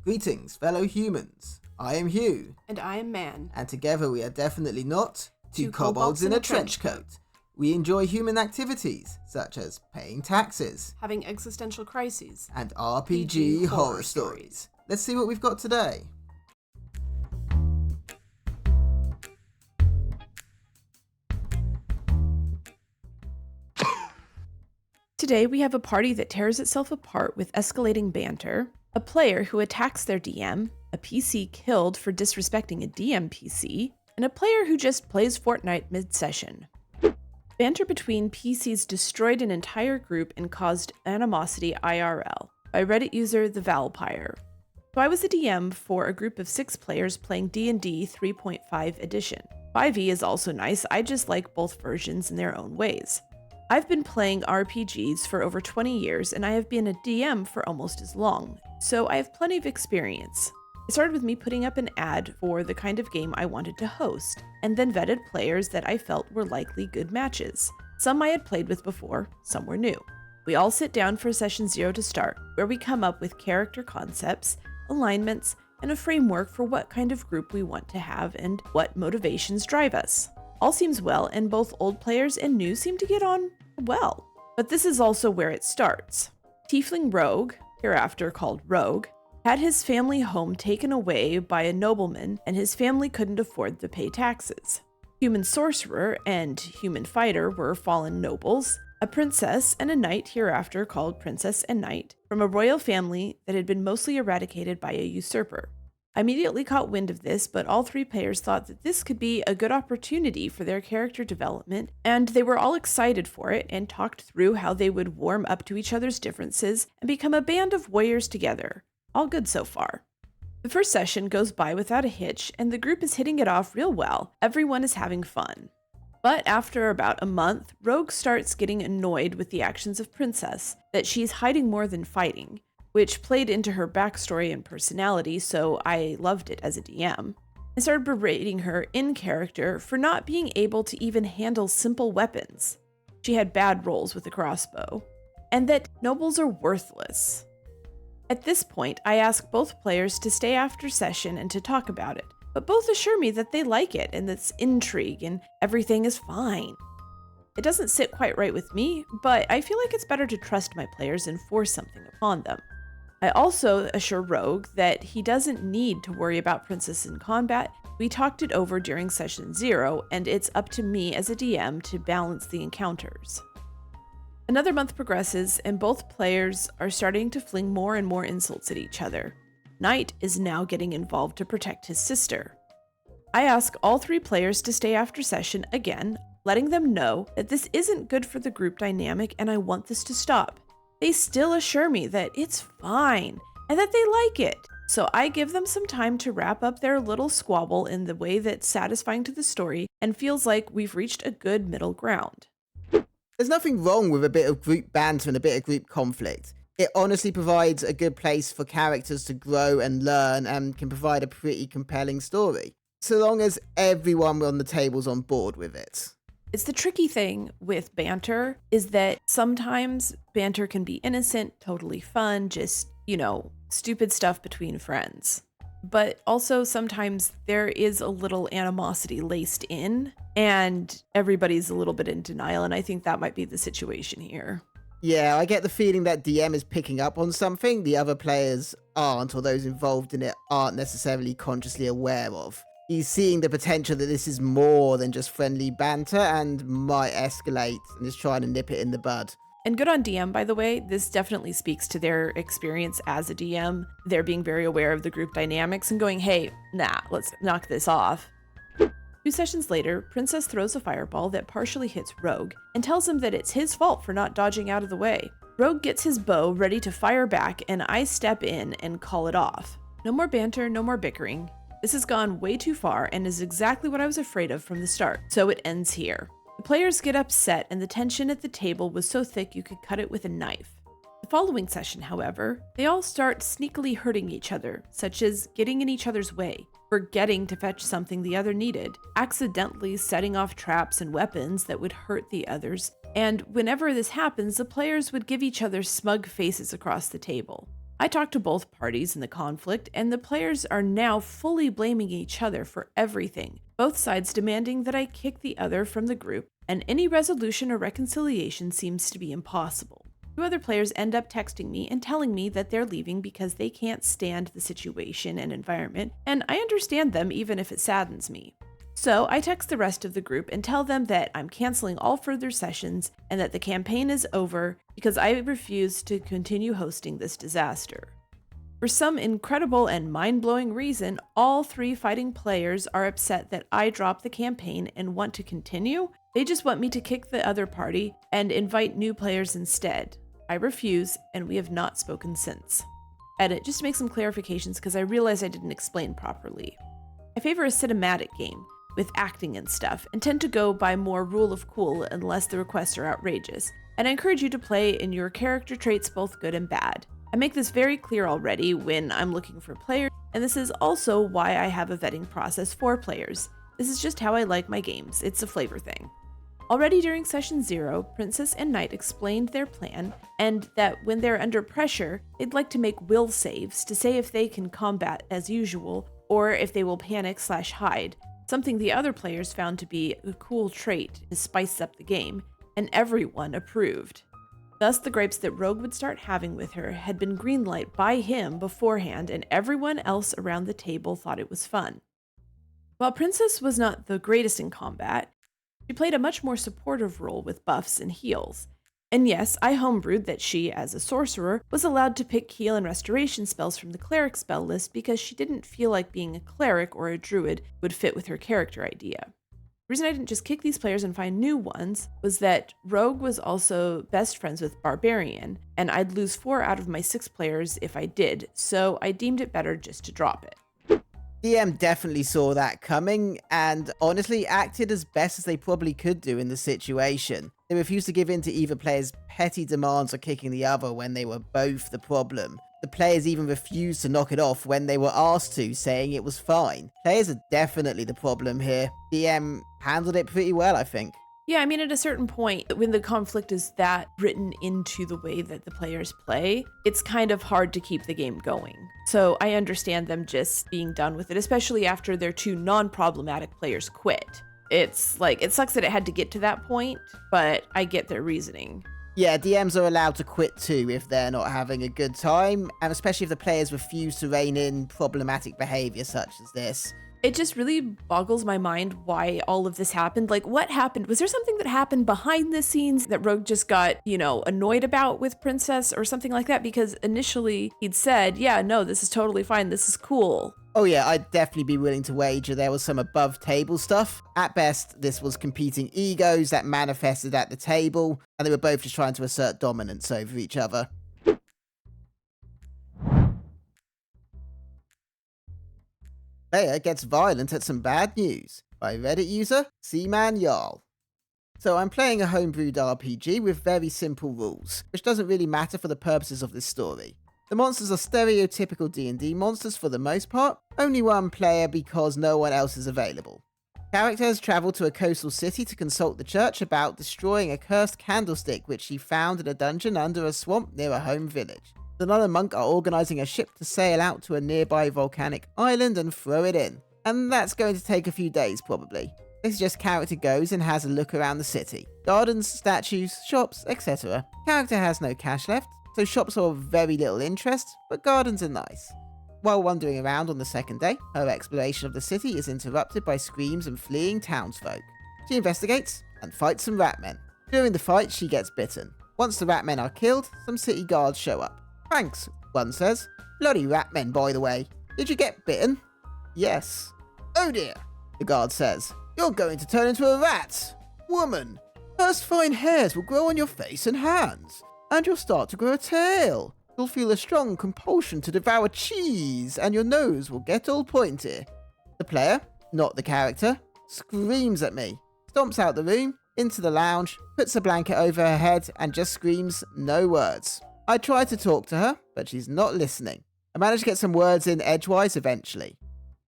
Greetings, fellow humans. I am Hugh. And I am Man. And together we are definitely not Two kobolds in a trench coat. We enjoy human activities, such as paying taxes, having existential crises, and RPG horror stories. Let's see what we've got today. Today we have a party that tears itself apart with escalating banter, a player who attacks their DM, a PC killed for disrespecting a DMPC, and a player who just plays Fortnite mid-session. Banter between PCs destroyed an entire group and caused animosity IRL by Reddit user The Valpire. So I was the DM for a group of 6 players playing D&D 3.5 edition. 5e is also nice, I just like both versions in their own ways. I've been playing RPGs for over 20 years and I have been a DM for almost as long, so I have plenty of experience. It started with me putting up an ad for the kind of game I wanted to host, and then vetted players that I felt were likely good matches. Some I had played with before, some were new. We all sit down for session 0 to start, where we come up with character concepts, alignments, and a framework for what kind of group we want to have and what motivations drive us. All seems well, and both old players and new seem to get on well. But this is also where it starts. Tiefling Rogue, hereafter called Rogue, had his family home taken away by a nobleman and his family couldn't afford to pay taxes. Human Sorcerer and Human Fighter were fallen nobles, a princess and a knight hereafter called Princess and Knight, from a royal family that had been mostly eradicated by a usurper. I immediately caught wind of this, but all 3 players thought that this could be a good opportunity for their character development, and they were all excited for it and talked through how they would warm up to each other's differences and become a band of warriors together. All good so far. The first session goes by without a hitch, and the group is hitting it off real well. Everyone is having fun. But after about a month, Rogue starts getting annoyed with the actions of Princess, that she's hiding more than fighting, which played into her backstory and personality, so I loved it as a DM. I started berating her in character for not being able to even handle simple weapons. She had bad rolls with a crossbow, and that nobles are worthless. At this point, I ask both players to stay after session and to talk about it, but both assure me that they like it and it's intrigue and everything is fine. It doesn't sit quite right with me, but I feel like it's better to trust my players and force something upon them. I also assure Rogue that he doesn't need to worry about Princess in combat. We talked it over during session 0, and it's up to me as a DM to balance the encounters. Another month progresses, and both players are starting to fling more and more insults at each other. Knight is now getting involved to protect his sister. I ask all 3 players to stay after session again, letting them know that this isn't good for the group dynamic and I want this to stop. They still assure me that it's fine and that they like it. So I give them some time to wrap up their little squabble in the way that's satisfying to the story and feels like we've reached a good middle ground. There's nothing wrong with a bit of group banter and a bit of group conflict. It honestly provides a good place for characters to grow and learn and can provide a pretty compelling story, so long as everyone on the table's on board with it. It's the tricky thing with banter is that sometimes banter can be innocent, totally fun, just, stupid stuff between friends. But also sometimes there is a little animosity laced in and everybody's a little bit in denial, and I think that might be the situation here. Yeah, I get the feeling that DM is picking up on something the other players aren't, or those involved in it aren't necessarily consciously aware of. He's seeing the potential that this is more than just friendly banter and might escalate and is trying to nip it in the bud. And good on DM, by the way. This definitely speaks to their experience as a DM. They're being very aware of the group dynamics and going, hey, let's knock this off. 2 sessions later, Princess throws a fireball that partially hits Rogue and tells him that it's his fault for not dodging out of the way. Rogue gets his bow ready to fire back and I step in and call it off. No more banter, no more bickering. This has gone way too far and is exactly what I was afraid of from the start, so it ends here. The players get upset and the tension at the table was so thick you could cut it with a knife. The following session, however, they all start sneakily hurting each other, such as getting in each other's way, forgetting to fetch something the other needed, accidentally setting off traps and weapons that would hurt the others, and whenever this happens, the players would give each other smug faces across the table. I talked to both parties in the conflict, and the players are now fully blaming each other for everything, both sides demanding that I kick the other from the group, and any resolution or reconciliation seems to be impossible. Two other players end up texting me and telling me that they're leaving because they can't stand the situation and environment, and I understand them even if it saddens me. So I text the rest of the group and tell them that I'm canceling all further sessions and that the campaign is over because I refuse to continue hosting this disaster. For some incredible and mind-blowing reason, all three fighting players are upset that I dropped the campaign and want to continue. They just want me to kick the other party and invite new players instead. I refuse, and we have not spoken since. Edit, just to make some clarifications because I realize I didn't explain properly. I favor a cinematic game with acting and stuff, and tend to go by more rule of cool unless the requests are outrageous, and I encourage you to play in your character traits both good and bad. I make this very clear already when I'm looking for players, and this is also why I have a vetting process for players. This is just how I like my games, it's a flavor thing. Already during session 0, Princess and Knight explained their plan, and that when they're under pressure, they'd like to make will saves to say if they can combat as usual, or if they will panic/hide, something the other players found to be a cool trait to spice up the game, and everyone approved. Thus, the gripes that Rogue would start having with her had been greenlit by him beforehand, and everyone else around the table thought it was fun. While Princess was not the greatest in combat, she played a much more supportive role with buffs and heals. And yes, I homebrewed that she, as a sorcerer, was allowed to pick heal and restoration spells from the cleric spell list because she didn't feel like being a cleric or a druid would fit with her character idea. The reason I didn't just kick these players and find new ones was that Rogue was also best friends with Barbarian, and I'd lose 4 out of my 6 players if I did, so I deemed it better just to drop it. DM definitely saw that coming and honestly acted as best as they probably could do in the situation. They refused to give in to either player's petty demands or kicking the other when they were both the problem. The players even refused to knock it off when they were asked to, saying it was fine. Players are definitely the problem here. DM handled it pretty well, I think. Yeah, I mean, at a certain point, when the conflict is that written into the way that the players play, it's kind of hard to keep the game going. So I understand them just being done with it, especially after their 2 non-problematic players quit. It's like, it sucks that it had to get to that point, but I get their reasoning. Yeah, DMs are allowed to quit too if they're not having a good time, and especially if the players refuse to rein in problematic behavior such as this. It just really boggles my mind why all of this happened. Like, what happened? Was there something that happened behind the scenes that Rogue just got, annoyed about with Princess or something like that? Because initially he'd said, yeah, no, this is totally fine. This is cool. Oh yeah, I'd definitely be willing to wager there was some above table stuff. At best, this was competing egos that manifested at the table, and they were both just trying to assert dominance over each other. Player gets violent at some bad news by Reddit user Seaman Jarl. So I'm playing a homebrewed RPG with very simple rules, which doesn't really matter for the purposes of this story. The monsters are stereotypical D&D monsters for the most part, only one player because no one else is available. Characters travel to a coastal city to consult the church about destroying a cursed candlestick which she found in a dungeon under a swamp near a home village. The nun and monk are organising a ship to sail out to a nearby volcanic island and throw it in. And that's going to take a few days probably. This is just character goes and has a look around the city. Gardens, statues, shops, etc. Character has no cash left, so shops are of very little interest, but gardens are nice. While wandering around on the second day, her exploration of the city is interrupted by screams and fleeing townsfolk. She investigates and fights some ratmen. During the fight, she gets bitten. Once the ratmen are killed, some city guards show up. Thanks, one says. Bloody ratmen, by the way. Did you get bitten? Yes. Oh dear, the guard says. You're going to turn into a rat. Woman, first fine hairs will grow on your face and hands, and you'll start to grow a tail. You'll feel a strong compulsion to devour cheese, and your nose will get all pointy. The player, not the character, screams at me, stomps out the room, into the lounge, puts a blanket over her head, and just screams no words. I try to talk to her, but she's not listening. I manage to get some words in edgewise eventually.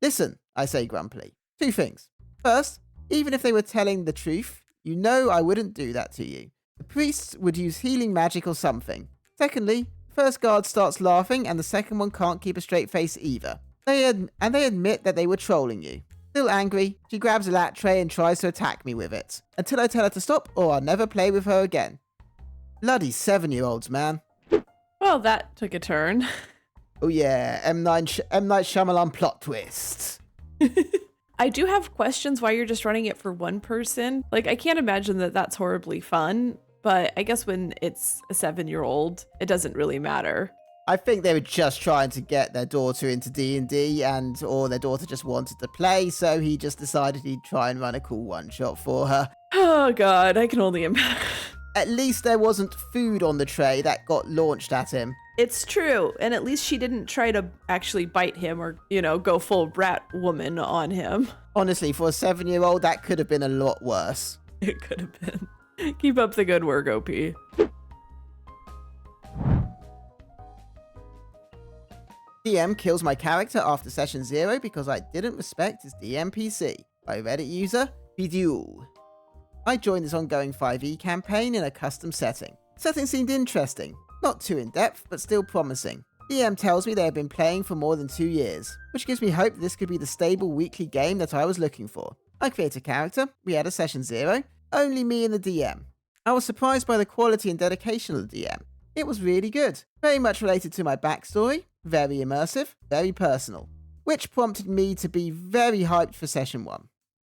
Listen, I say grumpily. 2 things. First, even if they were telling the truth, you know I wouldn't do that to you. The priests would use healing magic or something. Secondly, First guard starts laughing and the second one can't keep a straight face either. They admit that they were trolling you. Still angry, she grabs a lat tray and tries to attack me with it. Until I tell her to stop or I'll never play with her again. Bloody 7-year-olds, man. Well, that took a turn. Oh yeah, M. Night Shyamalan plot twist. I do have questions why you're just running it for one person. Like, I can't imagine that that's horribly fun, but I guess when it's a 7-year-old, it doesn't really matter. I think they were just trying to get their daughter into D&D or their daughter just wanted to play, so he just decided he'd try and run a cool one-shot for her. Oh god, I can only imagine. At least there wasn't food on the tray that got launched at him. It's true, and at least she didn't try to actually bite him or, go full rat woman on him. Honestly, for a 7-year-old, that could have been a lot worse. It could have been. Keep up the good work, OP. DM kills my character after session 0 because I didn't respect his DMPC. By Reddit user, Bidule. I joined this ongoing 5e campaign in a custom setting. Setting seemed interesting. Not too in-depth, but still promising. DM tells me they have been playing for more than 2 years, which gives me hope that this could be the stable weekly game that I was looking for. I create a character, we had a session 0, only me and the DM. I was surprised by the quality and dedication of the DM. It was really good, very much related to my backstory, very immersive, very personal, which prompted me to be very hyped for session 1.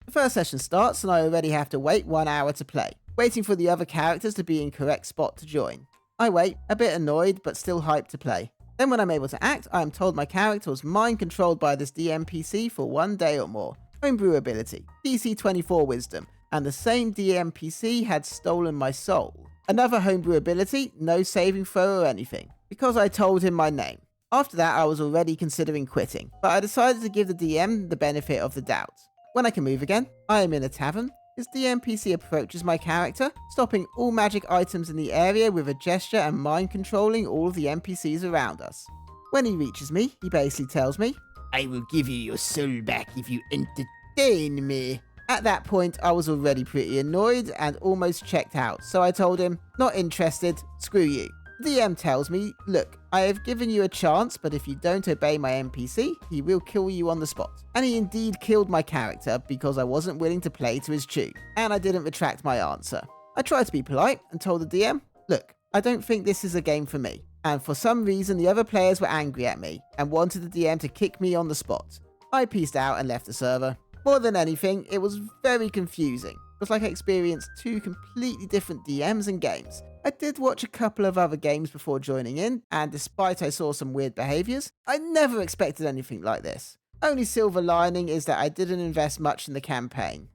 The first session starts and I already have to wait 1 hour to play, waiting for the other characters to be in correct spot to join. I wait, a bit annoyed but still hyped to play. Then when I'm able to act, I am told my character was mind controlled by this DMPC for 1 day or more. Homebrew ability, DC 24 wisdom, and the same DMPC had stolen my soul. Another homebrew ability, no saving throw or anything, because I told him my name. After that I was already considering quitting, but I decided to give the DM the benefit of the doubt. When I can move again, I am in a tavern. His DMPC approaches my character, stopping all magic items in the area with a gesture and mind controlling all of the NPCs around us. When he reaches me, he basically tells me, "I will give you your soul back if you entertain me." At that point, I was already pretty annoyed and almost checked out, so I told him, "Not interested, screw you." The DM tells me, "Look, I have given you a chance, but if you don't obey my NPC, he will kill you on the spot." And he indeed killed my character because I wasn't willing to play to his tune, and I didn't retract my answer. I tried to be polite and told the DM, "Look, I don't think this is a game for me." And for some reason, the other players were angry at me and wanted the DM to kick me on the spot. I peaced out and left the server. More than anything, it was very confusing. It was like I experienced 2 completely different DMs and games. I did watch a couple of other games before joining in, and despite I saw some weird behaviours, I never expected anything like this. Only silver lining is that I didn't invest much in the campaign.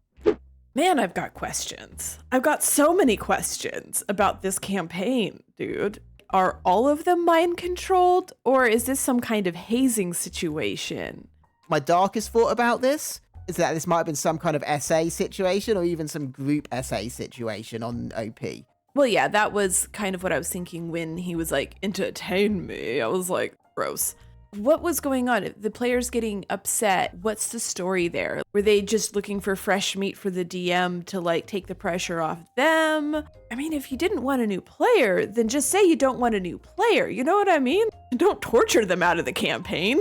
Man, I've got questions. I've got so many questions about this campaign, dude. Are all of them mind controlled, or is this some kind of hazing situation? My darkest thought about this is that this might have been some kind of SA situation or even some group SA situation on OP. Well, yeah, that was kind of what I was thinking when he was like, "Entertain me." I was like, gross. What was going on? The players getting upset. What's the story there? Were they just looking for fresh meat for the DM to like take the pressure off them? I mean, if you didn't want a new player, then just say you don't want a new player. You know what I mean? Don't torture them out of the campaign.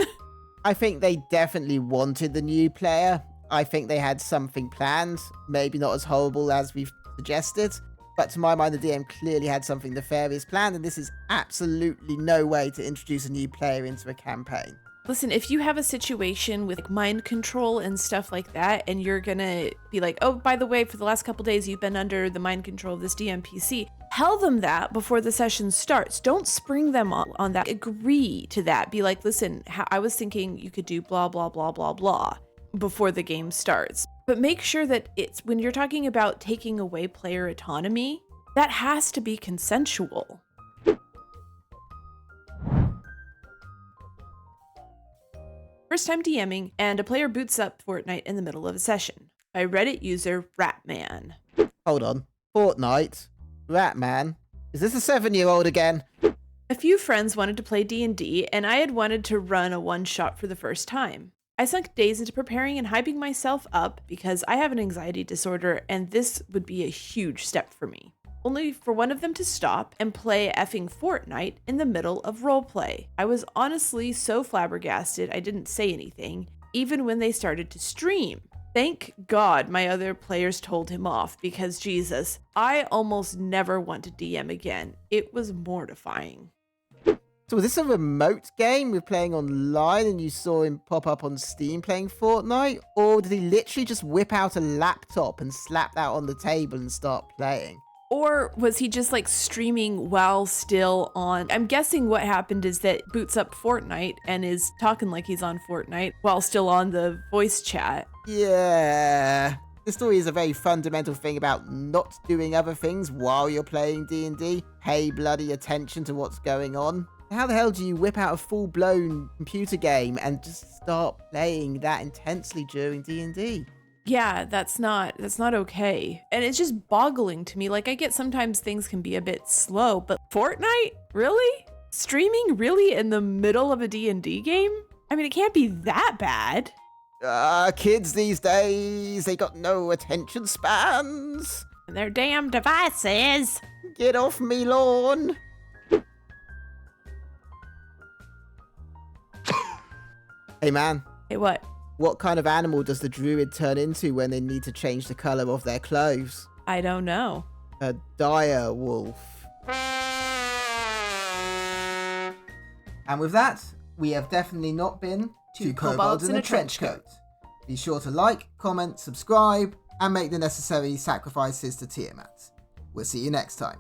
I think they definitely wanted the new player. I think they had something planned, maybe not as horrible as we've suggested. But to my mind, the DM clearly had something nefarious planned, and this is absolutely no way to introduce a new player into a campaign. Listen, if you have a situation with like mind control and stuff like that, and you're gonna be like, "Oh, by the way, for the last couple days, you've been under the mind control of this DMPC," tell them that before the session starts. Don't spring them on that. Agree to that. Be like, "Listen, I was thinking you could do blah, blah, blah, blah, blah," before the game starts. But make sure that it's when you're talking about taking away player autonomy, that has to be consensual. First time DMing, and a player boots up Fortnite in the middle of a session. By Reddit user Ratman. Hold on. Fortnite? Ratman? Is this a 7-year-old again? A few friends wanted to play D&D, and I had wanted to run a one-shot for the first time. I sunk days into preparing and hyping myself up because I have an anxiety disorder and this would be a huge step for me. only for one of them to stop and play effing Fortnite in the middle of roleplay. I was honestly so flabbergasted I didn't say anything, even when they started to stream. Thank God my other players told him off, because Jesus, I almost never want to DM again. It was mortifying. So was this a remote game with playing online and you saw him pop up on Steam playing Fortnite? Or did he literally just whip out a laptop and slap that on the table and start playing? Or was he just like streaming while still on? I'm guessing what happened is that boots up Fortnite and is talking like he's on Fortnite while still on the voice chat. Yeah. This story is a very fundamental thing about not doing other things while you're playing D&D. Pay bloody attention to what's going on. How the hell do you whip out a full-blown computer game and just start playing that intensely during D&D? Yeah, that's not okay. And it's just boggling to me. Like, I get sometimes things can be a bit slow, but Fortnite? Really? Streaming really in the middle of a D&D game? I mean, it can't be that bad. Kids these days, they got no attention spans. And their damn devices. Get off me lawn. Hey man. Hey, what? What kind of animal does the druid turn into when they need to change the color of their clothes? I don't know. A dire wolf. And with that, we have definitely not been two kobolds in a trench coat. Be sure to like, comment, subscribe, and make the necessary sacrifices to Tiamat. We'll see you next time.